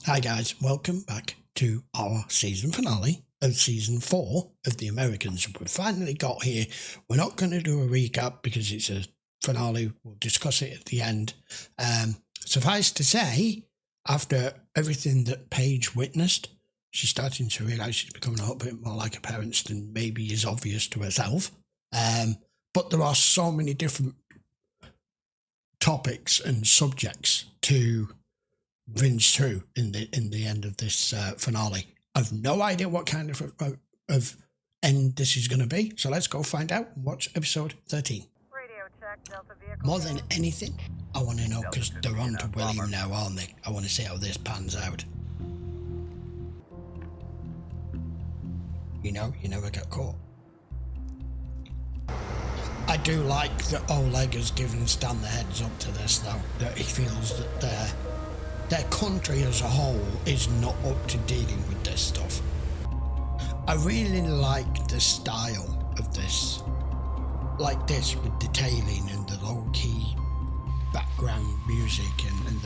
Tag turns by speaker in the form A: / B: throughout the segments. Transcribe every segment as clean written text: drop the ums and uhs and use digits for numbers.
A: Hi guys, welcome back to our season finale of season 4 of The Americans. We've finally got here. We're not going to do a recap because it's a finale. We'll discuss it at the end. Suffice to say, after everything that Paige witnessed, she's starting to realise she's becoming a little bit more like her parents than maybe is obvious to herself. But there are so many different topics and subjects to rinse through in the end of this finale. I've no idea what kind of end this is going to be, so let's go find out and watch episode 13.
B: Radio check, Delta vehicle.
A: More than anything, I want to know, because they're on to William now, aren't they? I want to see how this pans out. You know, you never get caught. I do like that Oleg has given Stan the heads up to this, though, that he feels that their country as a whole is not up to dealing with this stuff. I really like the style of this, like this, with detailing and the low-key background music and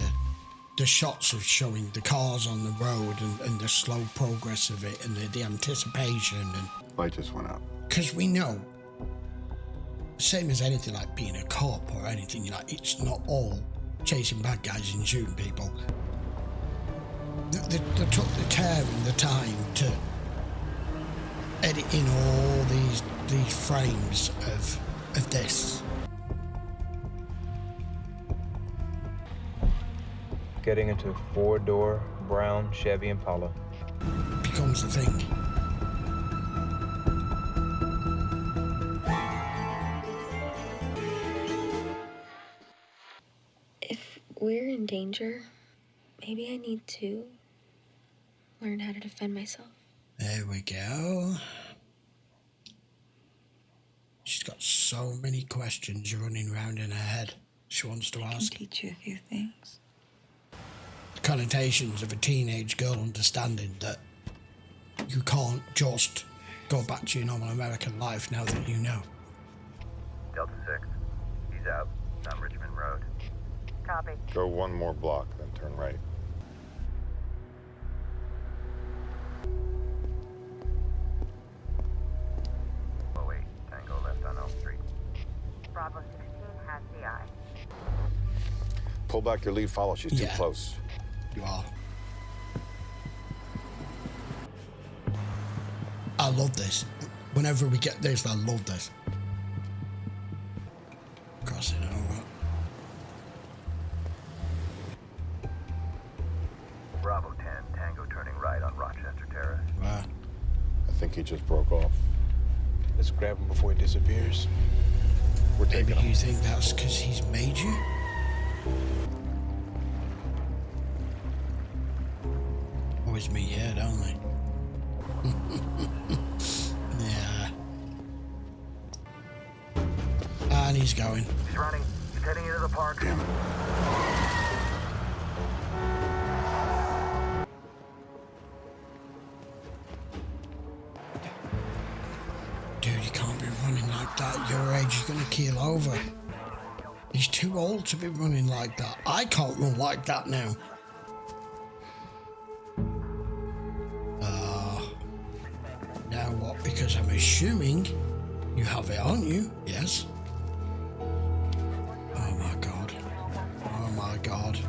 A: the shots of showing the cars on the road and the slow progress of it and the anticipation. And
C: light just went out.
A: because we know, same as anything like being a cop or anything, it's not all chasing bad guys and shooting people. They took the care and the time to edit in all these frames of this.
D: Getting into a 4-door brown Chevy Impala.
A: Becomes a thing.
E: If we're in danger, maybe I need to learn how to defend myself.
A: There we go. She's got so many questions running around in her head she wants to ask.
F: I can teach you a few things.
A: The connotations of a teenage girl understanding that you can't just go back to your normal American life now that you know.
G: Delta 6, he's out on Richmond Road.
B: Copy.
C: Go one more block, then turn right.
G: Oh wait, Tango left on Elm Street.
B: Bravo 16 has the eye.
C: Pull back your lead follow, she's too
A: Yeah.
C: close.
A: You are. I love this. Whenever we get this, I love this. Crossing over.
G: Bravo 10, Tango turning right on Rochester Terrace.
A: Right.
C: I think he just broke off.
D: Let's grab him before he disappears.
C: We're
A: Maybe
C: taking him.
A: you think that's because he's made you? Always me here, don't they? Yeah. And he's going.
G: He's running. He's heading into the park.
C: Damn it.
A: Dude, you can't be running like that. Your age, you're gonna keel over. He's too old to be running like that. I can't run like that now. Now what? Because I'm assuming you have it on you. Yes. Oh my god. Oh my god.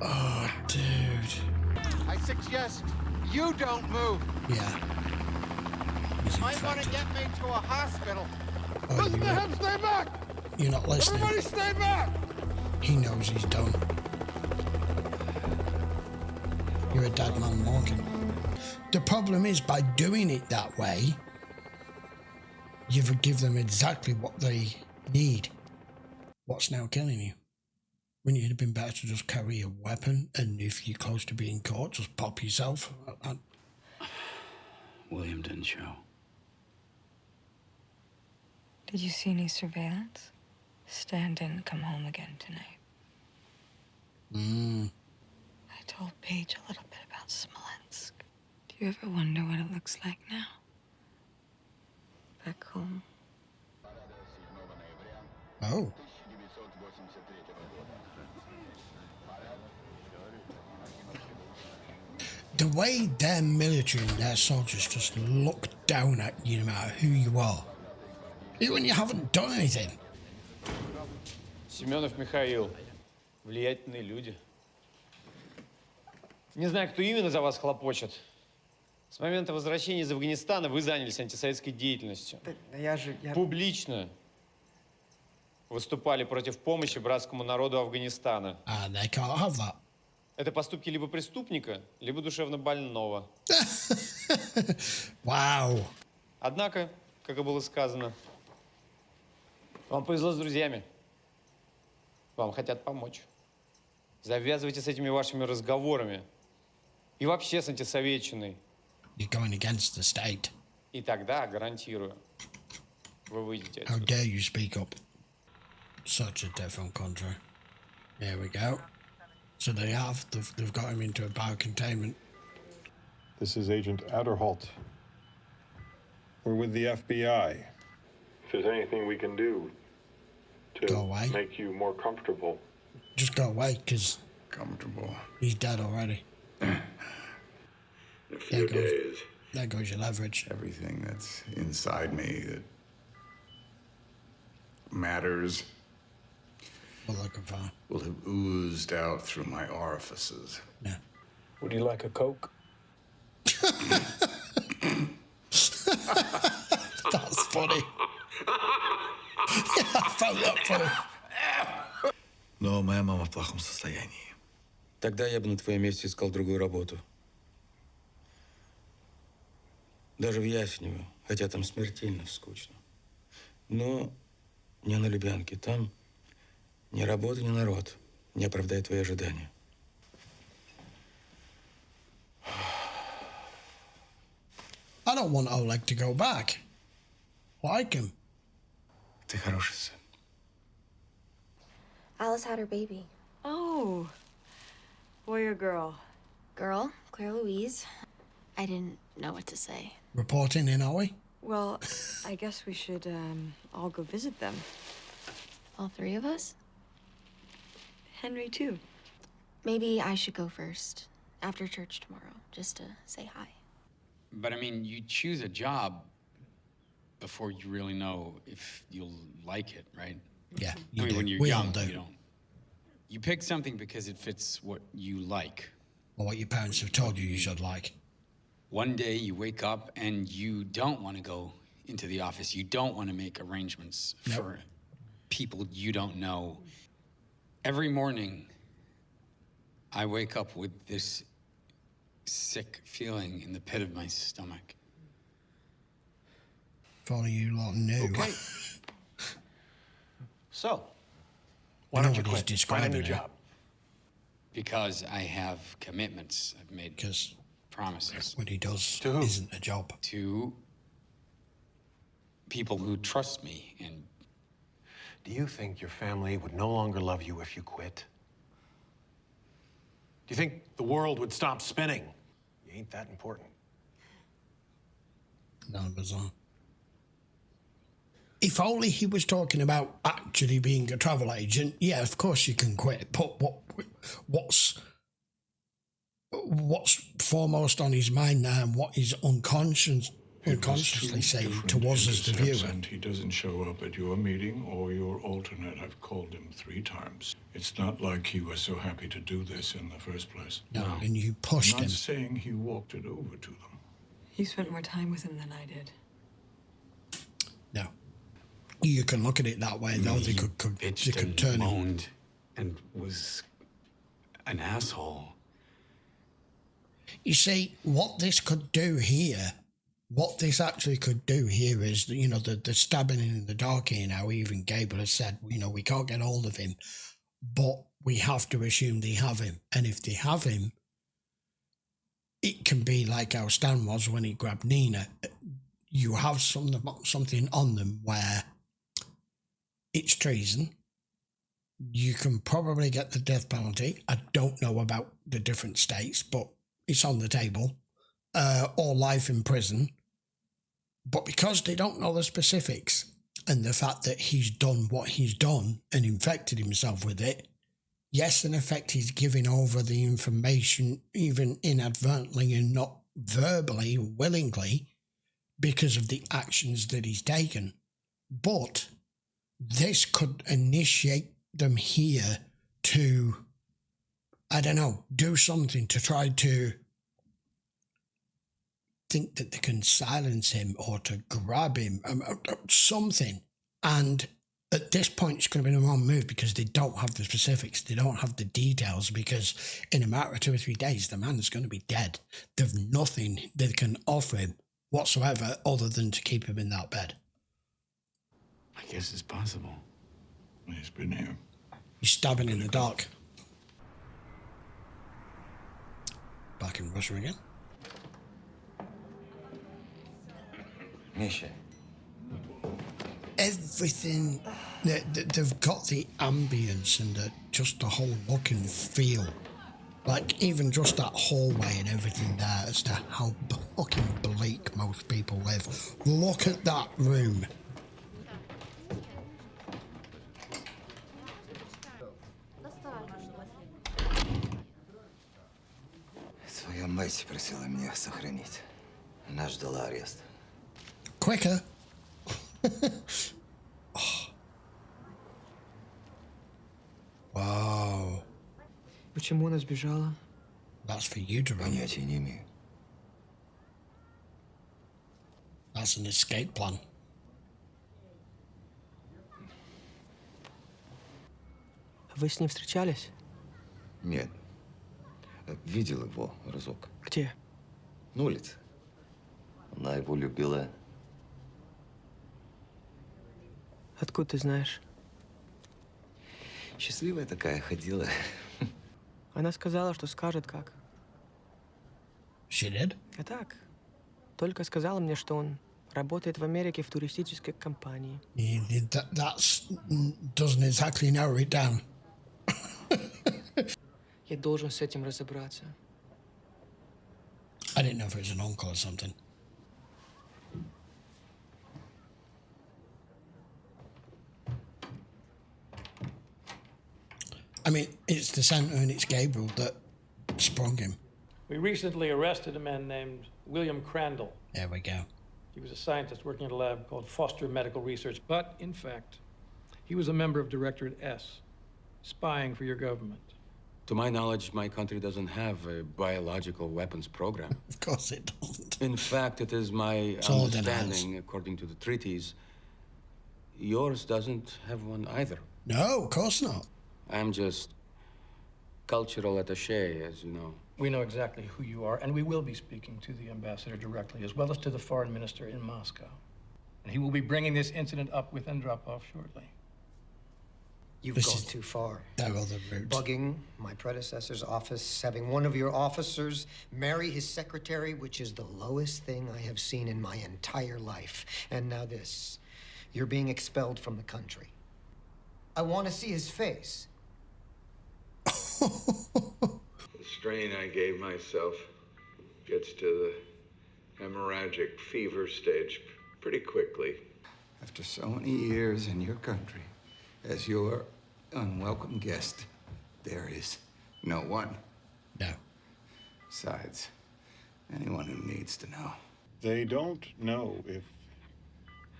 A: Oh, dude.
H: I suggest you don't move.
A: Yeah. He's
H: Might want to
A: infected.
H: get me to a hospital.
A: Oh,
H: Listen to him, stay back!
A: you're not listening.
H: Everybody stay back!
A: He knows he's done. You're a dead man walking. The problem is, by doing it that way, you give them exactly what they need. What's now killing you? Wouldn't it have been better to just carry a weapon, and if you're close to being caught, just pop yourself?
I: William didn't show.
F: Did you see any surveillance? Stan didn't come home again tonight. I told Paige a little bit about Smolensk. Do you ever wonder what it looks like now? Back home.
A: Oh. The way their military and their soldiers just look down at you no matter who you are. Even when you haven't done anything.
I: Семенов Михаил. Влиятельные люди. Не знаю, кто именно за вас хлопочет. С момента возвращения из Афганистана вы занялись антисоветской деятельностью.
J: Я
I: Публично выступали против помощи братскому народу Афганистана.
A: They can't have that.
I: Это поступки либо преступника, либо душевно больного.
A: Wow.
I: Однако, как и было сказано, вам повезло с друзьями. Вам хотят помочь. Завязывайте с этими вашими разговорами. И вообще с антисоветчиной.
A: You're going against the state.
I: И тогда, гарантирую, вы выйдете
A: How
I: отсюда.
A: dare you speak up? Such a different country. Here we go. So they've got him into a biocontainment.
C: This is Agent Adderholt. We're with the FBI. If there's anything we can do to
A: Go away.
C: make you more comfortable.
A: Just go away, because
K: Comfortable.
A: he's dead already.
K: In a few days,
A: There goes your leverage.
K: everything that's inside me that matters
A: We're looking for.
K: will have oozed out through my orifices.
A: Yeah.
D: Would you like a Coke?
A: That's funny. Yeah, I found that funny.
K: Но моя мама в плохом состоянии.
L: Тогда я бы на твоем месте искал другую работу. Даже в Ясенево, хотя там смертельно скучно. Но не на Лубянке. Там ни работа, ни народ не оправдает твои ожидания.
A: I don't want Oleg to go back. Like him.
K: Ты хороший сын.
E: Alice had her baby.
F: Oh. Boy or girl?
E: Girl, Claire Louise. I didn't know what to say.
A: Reporting in, are we?
F: Well, I guess we should all go visit them.
E: All three of us?
F: Henry, too.
E: Maybe I should go first. After church tomorrow, just to say hi.
M: But I mean, you choose a job before you really know if you'll like it, right?
A: Yeah,
M: I mean,
A: do.
M: when you're
A: We all
M: young,
A: do.
M: you don't. You pick something because it fits what you like.
A: Or what your parents have told you should like.
M: One day you wake up and you don't want to go into the office. You don't want to make arrangements for people you don't know. Every morning, I wake up with this sick feeling in the pit of my stomach.
A: If only you lot knew.
N: Okay. So, why
A: I know
N: don't you
A: what he's
N: quit? Find a new
A: describing
N: job.
M: Because I have commitments. I've made
A: Because
M: promises.
A: what he does
N: To who?
A: isn't a job.
M: To people who trust me. And
N: Do you think your family would no longer love you if you quit? Do you think the world would stop spinning? You ain't that important.
A: No, bizarre. If only he was talking about actually being a travel agent, yeah, of course you can quit. But what's foremost on his mind now and what he's unconsciously saying to us as the viewer?
O: And he doesn't show up at your meeting or your alternate. I've called him 3 times. It's not like he was so happy to do this in the first place.
A: No, and you pushed
O: I'm not
A: him.
O: saying he walked it over to them.
F: You spent more time with him than I did.
A: No. You can look at it that way, though. They could turn him.
M: moaned and was an asshole.
A: You see, what this could do here, what this actually could do here is, the stabbing in the dark here now, even Gable has said, we can't get hold of him, but we have to assume they have him. And if they have him, it can be like how Stan was when he grabbed Nina. You have something on them where it's treason. You can probably get the death penalty. I don't know about the different states, but it's on the table. Or life in prison. But because they don't know the specifics and the fact that he's done what he's done and infected himself with it, Yes, in effect, he's giving over the information, even inadvertently and not verbally, willingly, because of the actions that he's taken. But this could initiate them here to, I don't know, do something to try to think that they can silence him or to grab him, something. And at this point, it's going to be the wrong move because they don't have the specifics. They don't have the details because in a matter of 2 or 3 days, the man's going to be dead. There's nothing they can offer him whatsoever other than to keep him in that bed.
L: I guess it's possible.
O: He's been here.
A: He's stabbing in the dark. Back in Russia again.
L: Misha.
A: Everything, they've got the ambience and just the whole look and feel. Like, even just that hallway and everything there as to how fucking bleak most people live. Look at that room.
J: Твоя мать просила меня сохранить. Она ждала ареста.
A: Quicker. Oh. Wow.
P: Почему она сбежала?
A: That's for you to run.
J: Понятия не имею.
A: That's an escape plan.
P: Вы с ней встречались?
J: Нет. Видел его разок.
P: Где?
J: На улице. Она его любила.
P: Откуда ты знаешь?
J: Счастливая такая ходила.
P: Она сказала, что скажет как.
A: She did?
P: А так. Только сказала мне, что он работает в Америке в туристической компании.
A: That doesn't exactly narrow it down.
P: Я должен с этим разобраться.
A: I didn't know if it was an uncle or something. I mean, it's the Santa and it's Gabriel that sprung him.
Q: We recently arrested a man named William Crandall.
A: There we go.
Q: He was a scientist working at a lab called Foster Medical Research, but in fact, he was a member of Directorate S, spying for your government.
L: To my knowledge, my country doesn't have a biological weapons program.
A: Of course it doesn't.
L: In fact, it is my understanding, according to the treaties, yours doesn't have one either.
A: No, of course not.
L: I'm just cultural attaché, as you know.
Q: We know exactly who you are, and we will be speaking to the ambassador directly, as well as to the foreign minister in Moscow. And he will be bringing this incident up with Andropov shortly.
R: You've gone too far. Bugging my predecessor's office, having one of your officers marry his secretary, which is the lowest thing I have seen in my entire life. And now this. You're being expelled from the country. I want to see his face.
O: The strain I gave myself gets to the hemorrhagic fever stage pretty quickly.
K: After so many years in your country, as your unwelcome guest, there is no one.
A: No.
K: Besides, anyone who needs to know.
C: They don't know if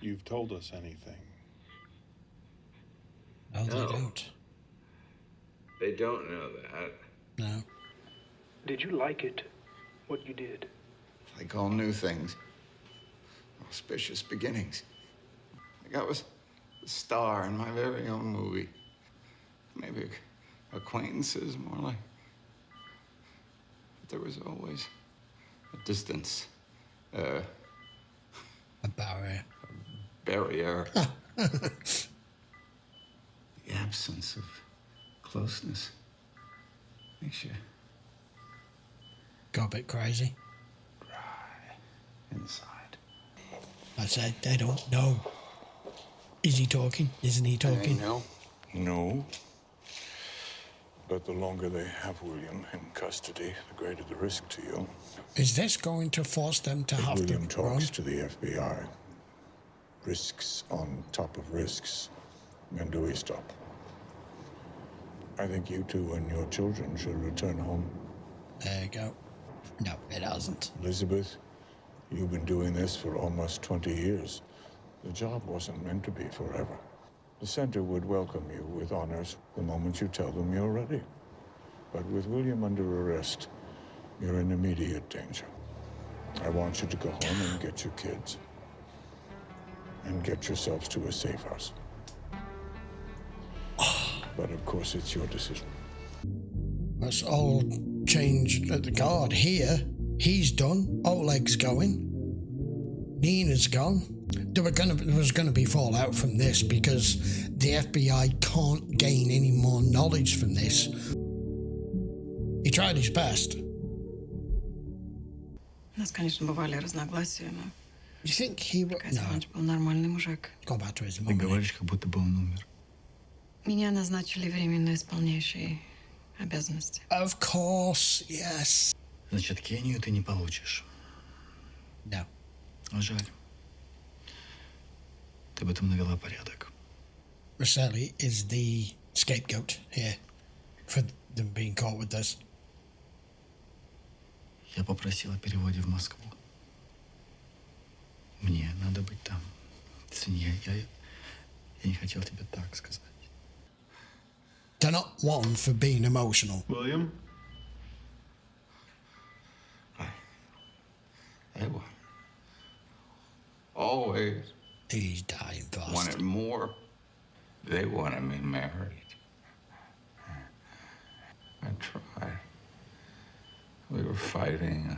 C: you've told us anything.
A: No, they don't.
O: They don't know that.
A: No.
S: Did you like it, what you did?
K: Like all new things, auspicious beginnings. Like I was the star in my very own movie. Maybe acquaintances, more like. But there was always a distance.
A: A barrier.
K: A barrier. The absence of closeness makes you
A: go a bit crazy.
K: Dry inside.
A: I said they don't know. Is he talking? Isn't he talking?
O: No. But the longer they have William in custody, the greater the risk to you.
A: Is this going to force them to have
O: William
A: to run?
O: talks to the FBI. Risks on top of risks. When do we stop?
C: I think you two and your children should return home.
A: There you go. No, it hasn't.
C: Elizabeth, you've been doing this for almost 20 years. The job wasn't meant to be forever. The center would welcome you with honors the moment you tell them you're ready. But with William under arrest, you're in immediate danger. I want you to go home and get your kids. And get yourselves to a safe house. But of course, it's your decision.
A: That's all changed at the guard here. He's done. Oleg's going. Nina's gone. There was going to be fallout from this because the FBI can't gain any more knowledge from this. He tried his best.
F: У нас, конечно, бывали разногласия, но...
A: You think he would... No.
F: Был нормальный мужик.
A: Go back to his mom.
L: Ты говоришь, как будто бы он умер.
F: Меня назначили временно исполняющей обязанности.
A: Of course, yes.
L: Значит, Кению ты не получишь.
A: No.
L: А жаль. Ты в этом навела порядок.
A: Rosselli is the scapegoat here for them being caught with this.
L: Я попросил о переводе в Москву. Мне надо быть там. Извини, я не хотел тебе так сказать.
A: They're not one for being emotional.
C: William?
K: They were always.
A: He's dying fast.
K: Wanted more. They wanted me married. I tried. We were fighting.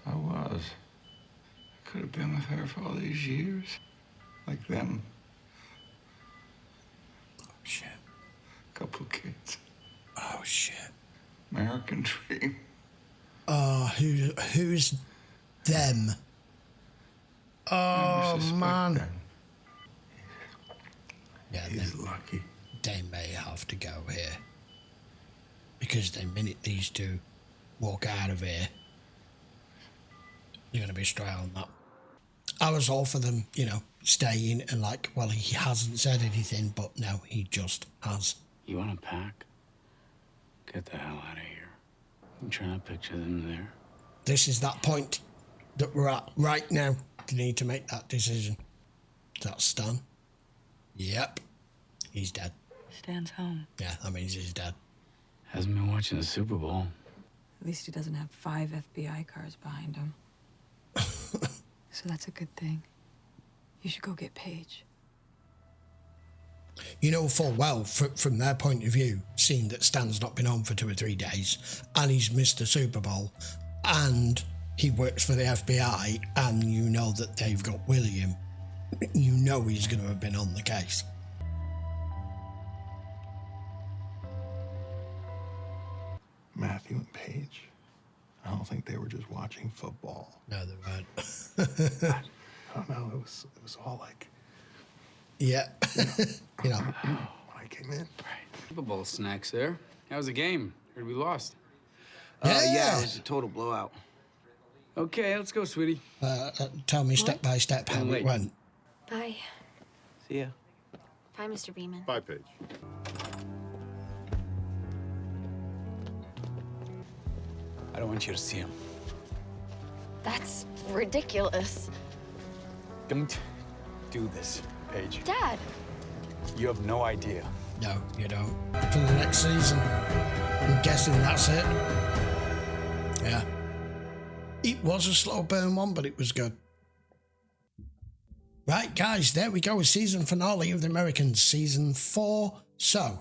K: I was. I could have been with her for all these years. Like them.
A: Oh, shit.
K: Couple kids.
A: Oh, shit.
K: American dream.
A: Who's them? Oh, man.
K: Them.
A: Yeah,
K: he's lucky.
A: They may have to go here. Because the minute these two walk out of here, you're going to be straight on that. I was all for them, staying and well, he hasn't said anything, but no, he just has.
M: You want to pack? Get the hell out of here. I'm trying to picture them there.
A: This is that point that we're at right now. You need to make that decision. That's Stan. Yep. He's dead.
F: Stan's home.
A: Yeah, that means he's dead.
M: Hasn't been watching the Super Bowl.
F: At least he doesn't have 5 FBI cars behind him. So that's a good thing. You should go get Paige.
A: You know full well, from their point of view, seeing that Stan's not been home for 2 or 3 days, and he's missed the Super Bowl, and he works for the FBI, and you know that they've got William, you know he's going to have been on the case.
N: Matthew and Paige, I don't think they were just watching football.
A: No, they weren't.
N: I don't know, it was all like...
A: Yeah.
N: When I came in.
M: Super Bowl snacks there. How was the game? Heard we lost.
T: Yeah, it was a total blowout.
M: Okay, let's go, sweetie.
A: Tell me step by step how it went.
E: Bye.
T: See ya.
E: Bye, Mr. Beeman.
C: Bye, Paige.
M: I don't want you to see him.
E: That's ridiculous.
M: Don't do this, Paige.
E: Dad.
M: You have no idea.
A: No, you don't. For the next season. I'm guessing that's it. Yeah. It was a slow burn one, but it was good. Right, guys, there we go. Season finale of The Americans, season 4. So,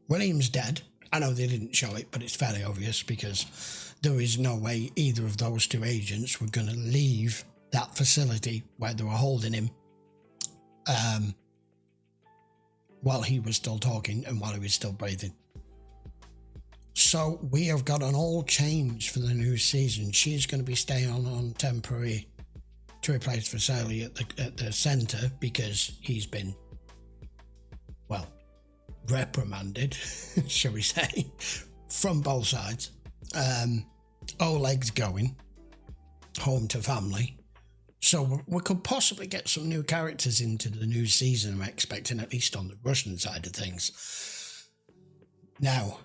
A: William's dead. I know they didn't show it, but it's fairly obvious because there is no way either of those 2 agents were going to leave that facility where they were holding him while he was still talking and while he was still breathing. So we have got an all change for the new season. She's going to be staying on temporary to replace Vasily at the centre because he's been, well, reprimanded, shall we say, from both sides. Oleg's going home to family. So we could possibly get some new characters into the new season. I'm expecting, at least on the Russian side of things. Now,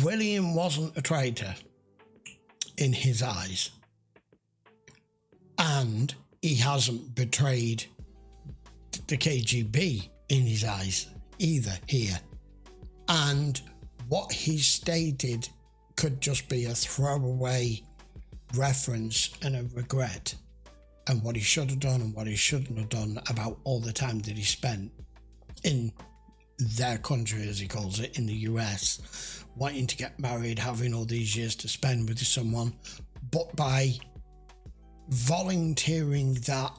A: William wasn't a traitor in his eyes, and he hasn't betrayed the KGB in his eyes either here. And what he stated could just be a throwaway reference and a regret, and what he should have done and what he shouldn't have done about all the time that he spent in their country, as he calls it, in the US, wanting to get married, having all these years to spend with someone, but by volunteering that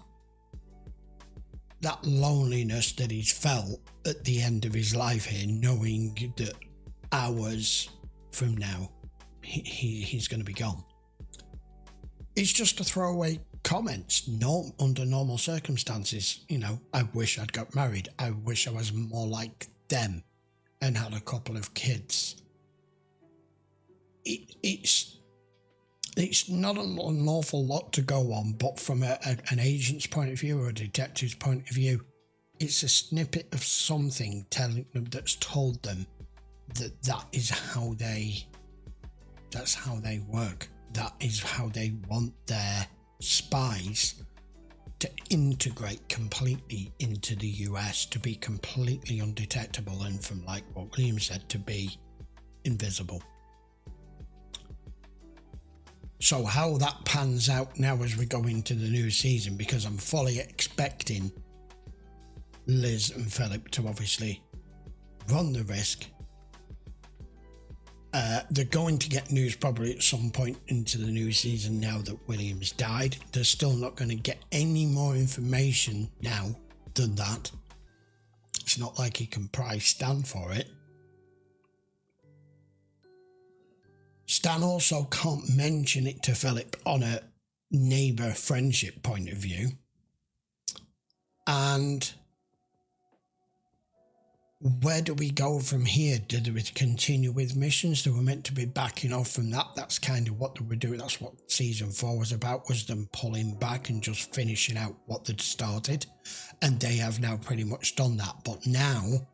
A: loneliness that he's felt at the end of his life here, knowing that hours from now he's going to be gone. It's just a throwaway comment. No, under normal circumstances, you know, I wish I'd got married. I wish I was more like them and had a couple of kids. It's not an awful lot to go on, but from an agent's point of view or a detective's point of view, it's a snippet of something telling them, that's told them that's how they work. That is how they want their spies to integrate completely into the US, to be completely undetectable, and from, like what William said, to be invisible. So how that pans out now as we go into the new season, because I'm fully expecting Liz and Philip to obviously run the risk. They're going to get news probably at some point into the new season now that William's died. They're still not going to get any more information now than that. It's not like he can pry Stan for it. Stan also can't mention it to Philip on a neighbour friendship point of view. And where do we go from here? Do we continue with missions? They were meant to be backing off from that. That's kind of what they were doing. That's what season 4 was about, was them pulling back and just finishing out what they'd started. And they have now pretty much done that. But now,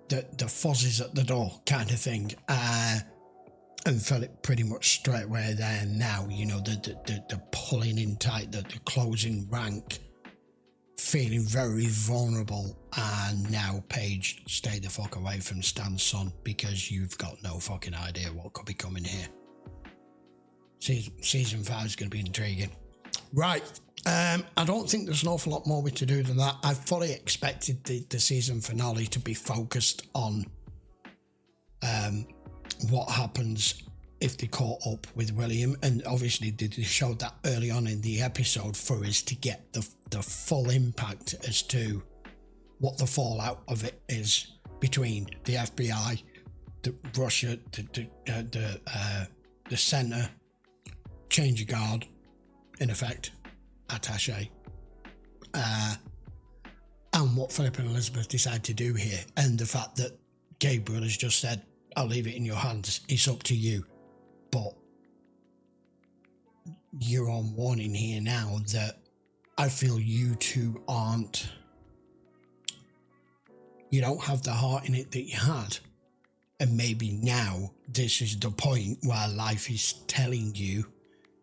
A: the fuzz is at the door kind of thing. And Philip pretty much straight away there now, you know, the pulling in tight, the closing rank, feeling very vulnerable. And now, Paige, stay the fuck away from Stan's son, because you've got no fucking idea what could be coming here. Season 5 is going to be intriguing. Right, I don't think there's an awful lot more to do than that. I fully expected the season finale to be focused on what happens if they caught up with William, and obviously they showed that early on in the episode for us to get the full impact as to what the fallout of it is between the FBI, the Russia, the centre, change of guard, in effect, attaché, and what Philip and Elizabeth decide to do here, and the fact that Gabriel has just said, I'll leave it in your hands, it's up to you. But you're on warning here now that I feel you two you don't have the heart in it that you had. And maybe now this is the point where life is telling you,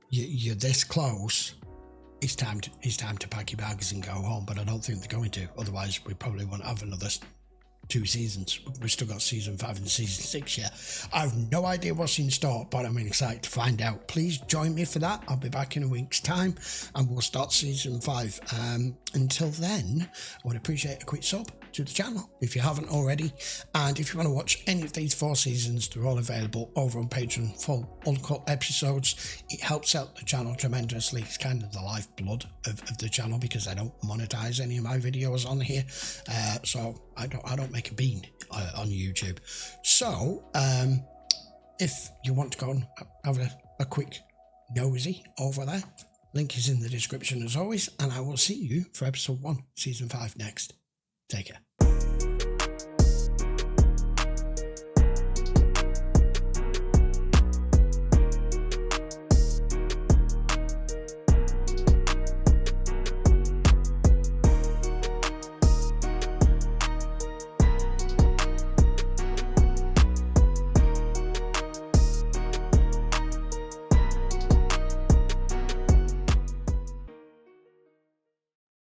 A: you're this close, it's time to pack your bags and go home. But I don't think they're going to, otherwise we probably won't have another 2 seasons. We've still got season 5 and season 6 yet. I have no idea what's in store, but I'm excited to find out. Please join me for that. I'll be back in a week's time and we'll start season 5. Until then, I would appreciate a quick sub to the channel if you haven't already, and if you want to watch any of these 4 seasons, they're all available over on Patreon, full uncut episodes. It helps out the channel tremendously. It's kind of the lifeblood of the channel, because I don't monetize any of my videos on here, so I don't make a bean on YouTube. So if you want to go and have a quick nosy over there, link is in the description as always, and I will see you for episode 1 season 5 next. Take care.